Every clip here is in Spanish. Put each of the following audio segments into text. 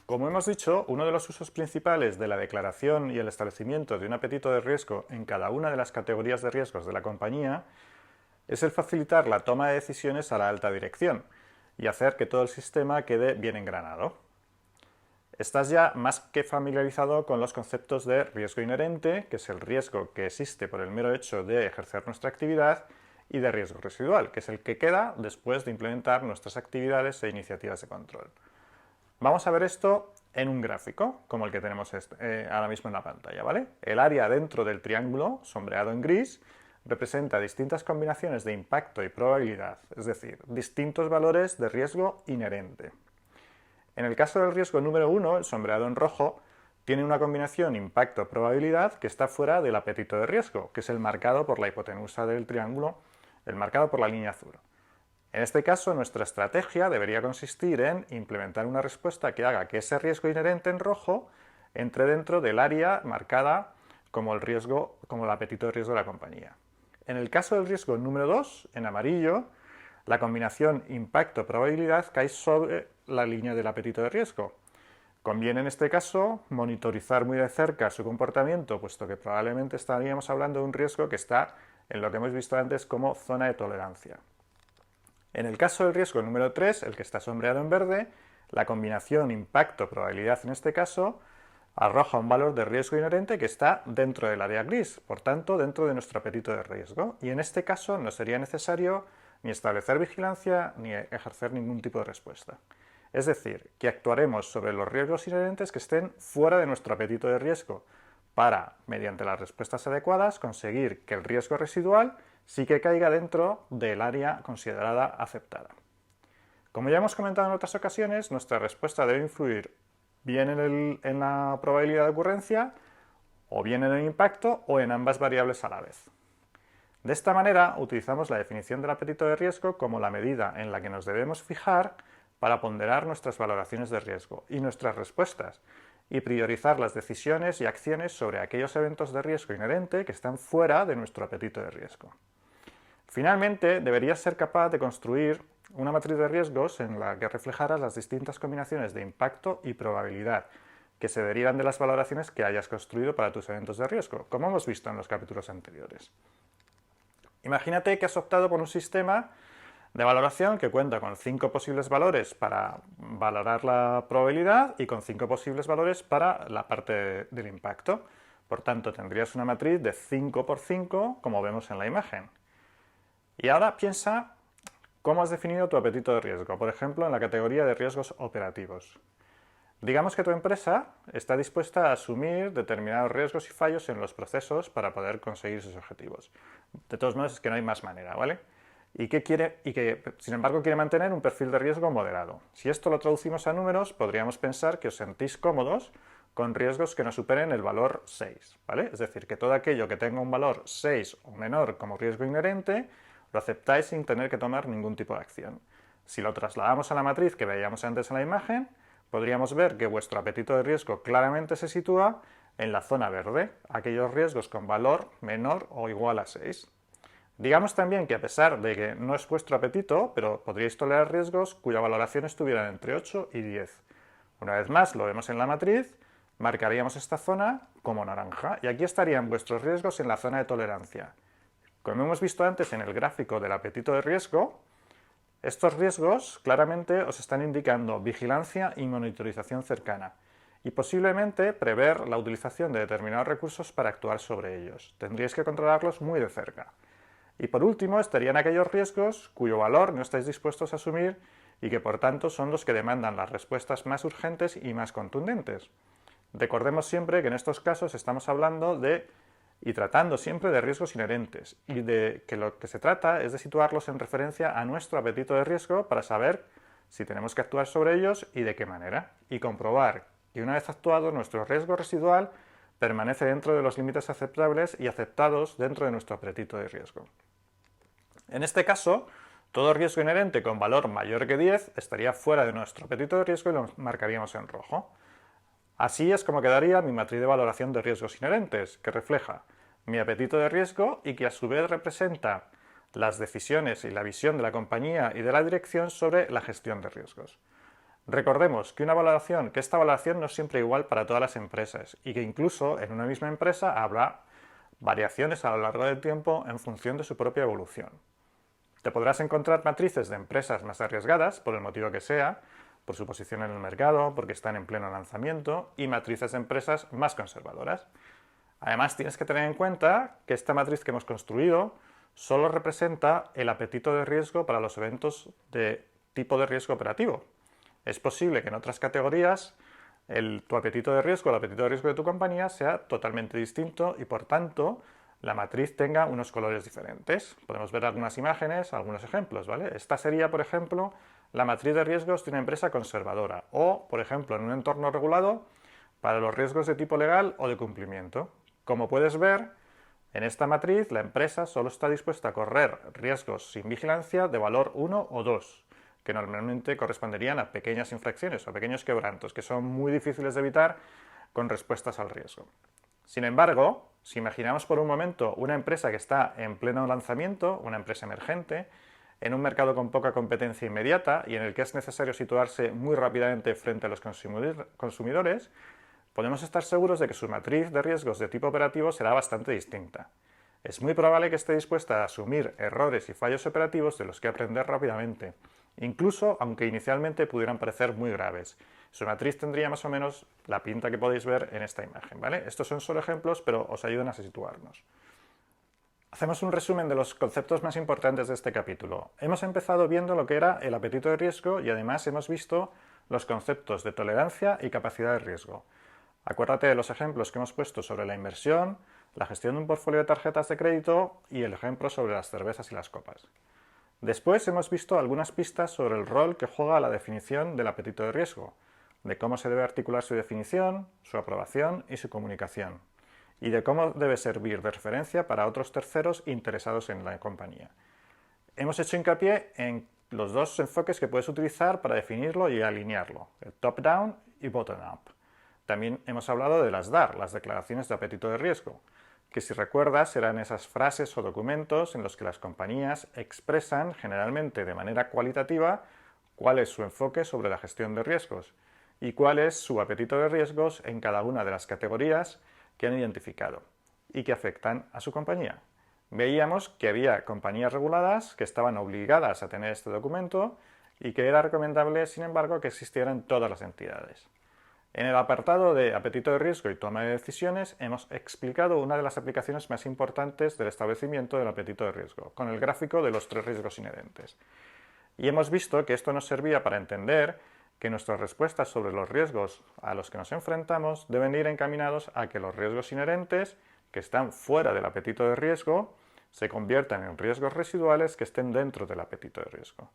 Como hemos dicho, uno de los usos principales de la declaración y el establecimiento de un apetito de riesgo en cada una de las categorías de riesgos de la compañía es el facilitar la toma de decisiones a la alta dirección y hacer que todo el sistema quede bien engranado. Estás ya más que familiarizado con los conceptos de riesgo inherente, que es el riesgo que existe por el mero hecho de ejercer nuestra actividad, y de riesgo residual, que es el que queda después de implementar nuestras actividades e iniciativas de control. Vamos a ver esto en un gráfico, como el que tenemos ahora mismo en la pantalla, ¿vale? El área dentro del triángulo, sombreado en gris, representa distintas combinaciones de impacto y probabilidad, es decir, distintos valores de riesgo inherente. En el caso del riesgo número 1, el sombreado en rojo, tiene una combinación impacto-probabilidad que está fuera del apetito de riesgo, que es el marcado por la hipotenusa del triángulo, el marcado por la línea azul. En este caso, nuestra estrategia debería consistir en implementar una respuesta que haga que ese riesgo inherente en rojo entre dentro del área marcada como el apetito de riesgo de la compañía. En el caso del riesgo número 2, en amarillo, la combinación impacto-probabilidad cae sobre la línea del apetito de riesgo. Conviene en este caso monitorizar muy de cerca su comportamiento, puesto que probablemente estaríamos hablando de un riesgo que está en lo que hemos visto antes como zona de tolerancia. En el caso del riesgo número 3, el que está sombreado en verde, la combinación impacto-probabilidad en este caso arroja un valor de riesgo inherente que está dentro del área gris, por tanto dentro de nuestro apetito de riesgo, y en este caso no sería necesario ni establecer vigilancia ni ejercer ningún tipo de respuesta. Es decir, que actuaremos sobre los riesgos inherentes que estén fuera de nuestro apetito de riesgo para, mediante las respuestas adecuadas, conseguir que el riesgo residual sí que caiga dentro del área considerada aceptada. Como ya hemos comentado en otras ocasiones, nuestra respuesta debe influir bien en la probabilidad de ocurrencia, o bien en el impacto, o en ambas variables a la vez. De esta manera, utilizamos la definición del apetito de riesgo como la medida en la que nos debemos fijar para ponderar nuestras valoraciones de riesgo y nuestras respuestas, y priorizar las decisiones y acciones sobre aquellos eventos de riesgo inherente que están fuera de nuestro apetito de riesgo. Finalmente, deberías ser capaz de construir una matriz de riesgos en la que reflejaras las distintas combinaciones de impacto y probabilidad que se derivan de las valoraciones que hayas construido para tus eventos de riesgo, como hemos visto en los capítulos anteriores. Imagínate que has optado por un sistema de valoración que cuenta con 5 posibles valores para valorar la probabilidad y con 5 posibles valores para la parte del impacto. Por tanto, tendrías una matriz de 5 por 5, como vemos en la imagen. Y ahora piensa cómo has definido tu apetito de riesgo, por ejemplo, en la categoría de riesgos operativos. Digamos que tu empresa está dispuesta a asumir determinados riesgos y fallos en los procesos para poder conseguir sus objetivos. De todos modos, es que no hay más manera, ¿vale? Y que, sin embargo, quiere mantener un perfil de riesgo moderado. Si esto lo traducimos a números, podríamos pensar que os sentís cómodos con riesgos que no superen el valor 6, ¿vale? Es decir, que todo aquello que tenga un valor 6 o menor como riesgo inherente, lo aceptáis sin tener que tomar ningún tipo de acción. Si lo trasladamos a la matriz que veíamos antes en la imagen, podríamos ver que vuestro apetito de riesgo claramente se sitúa en la zona verde, aquellos riesgos con valor menor o igual a 6. Digamos también que a pesar de que no es vuestro apetito, pero podríais tolerar riesgos cuya valoración estuviera entre 8 y 10. Una vez más, lo vemos en la matriz, marcaríamos esta zona como naranja y aquí estarían vuestros riesgos en la zona de tolerancia. Como hemos visto antes en el gráfico del apetito de riesgo, estos riesgos claramente os están indicando vigilancia y monitorización cercana y posiblemente prever la utilización de determinados recursos para actuar sobre ellos. Tendríais que controlarlos muy de cerca. Y por último estarían aquellos riesgos cuyo valor no estáis dispuestos a asumir y que por tanto son los que demandan las respuestas más urgentes y más contundentes. Recordemos siempre que en estos casos estamos hablando y tratando siempre de riesgos inherentes y de que lo que se trata es de situarlos en referencia a nuestro apetito de riesgo para saber si tenemos que actuar sobre ellos y de qué manera, y comprobar que una vez actuado nuestro riesgo residual permanece dentro de los límites aceptables y aceptados dentro de nuestro apetito de riesgo. En este caso, todo riesgo inherente con valor mayor que 10 estaría fuera de nuestro apetito de riesgo y lo marcaríamos en rojo. Así es como quedaría mi matriz de valoración de riesgos inherentes, que refleja mi apetito de riesgo y que a su vez representa las decisiones y la visión de la compañía y de la dirección sobre la gestión de riesgos. Recordemos que esta valoración no es siempre igual para todas las empresas y que incluso en una misma empresa habrá variaciones a lo largo del tiempo en función de su propia evolución. Te podrás encontrar matrices de empresas más arriesgadas, por el motivo que sea, por su posición en el mercado, porque están en pleno lanzamiento, y matrices de empresas más conservadoras. Además, tienes que tener en cuenta que esta matriz que hemos construido solo representa el apetito de riesgo para los eventos de tipo de riesgo operativo. Es posible que en otras categorías tu apetito de riesgo, el apetito de riesgo de tu compañía sea totalmente distinto y, por tanto, la matriz tenga unos colores diferentes. Podemos ver algunas imágenes, algunos ejemplos, ¿vale? Esta sería, por ejemplo, la matriz de riesgos de una empresa conservadora o, por ejemplo, en un entorno regulado, para los riesgos de tipo legal o de cumplimiento. Como puedes ver, en esta matriz la empresa solo está dispuesta a correr riesgos sin vigilancia de valor 1 o 2, que normalmente corresponderían a pequeñas infracciones o pequeños quebrantos, que son muy difíciles de evitar con respuestas al riesgo. Sin embargo, si imaginamos por un momento una empresa que está en pleno lanzamiento, una empresa emergente, en un mercado con poca competencia inmediata y en el que es necesario situarse muy rápidamente frente a los consumidores, podemos estar seguros de que su matriz de riesgos de tipo operativo será bastante distinta. Es muy probable que esté dispuesta a asumir errores y fallos operativos de los que aprender rápidamente, incluso aunque inicialmente pudieran parecer muy graves. Su matriz tendría más o menos la pinta que podéis ver en esta imagen, ¿vale? Estos son solo ejemplos, pero os ayudan a situarnos. Hacemos un resumen de los conceptos más importantes de este capítulo. Hemos empezado viendo lo que era el apetito de riesgo y además hemos visto los conceptos de tolerancia y capacidad de riesgo. Acuérdate de los ejemplos que hemos puesto sobre la inversión, la gestión de un portfolio de tarjetas de crédito y el ejemplo sobre las cervezas y las copas. Después hemos visto algunas pistas sobre el rol que juega la definición del apetito de riesgo, de cómo se debe articular su definición, su aprobación y su comunicación, y de cómo debe servir de referencia para otros terceros interesados en la compañía. Hemos hecho hincapié en los dos enfoques que puedes utilizar para definirlo y alinearlo, el top-down y bottom-up. También hemos hablado de las DAR, las declaraciones de apetito de riesgo, que si recuerdas eran esas frases o documentos en los que las compañías expresan, generalmente de manera cualitativa, cuál es su enfoque sobre la gestión de riesgos y cuál es su apetito de riesgos en cada una de las categorías que han identificado y que afectan a su compañía. Veíamos que había compañías reguladas que estaban obligadas a tener este documento y que era recomendable, sin embargo, que existieran en todas las entidades. En el apartado de apetito de riesgo y toma de decisiones hemos explicado una de las aplicaciones más importantes del establecimiento del apetito de riesgo, con el gráfico de los 3 riesgos inherentes. Y hemos visto que esto nos servía para entender que nuestras respuestas sobre los riesgos a los que nos enfrentamos deben ir encaminados a que los riesgos inherentes, que están fuera del apetito de riesgo, se conviertan en riesgos residuales que estén dentro del apetito de riesgo.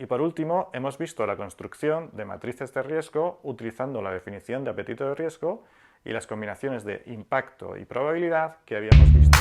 Y por último, hemos visto la construcción de matrices de riesgo utilizando la definición de apetito de riesgo y las combinaciones de impacto y probabilidad que habíamos visto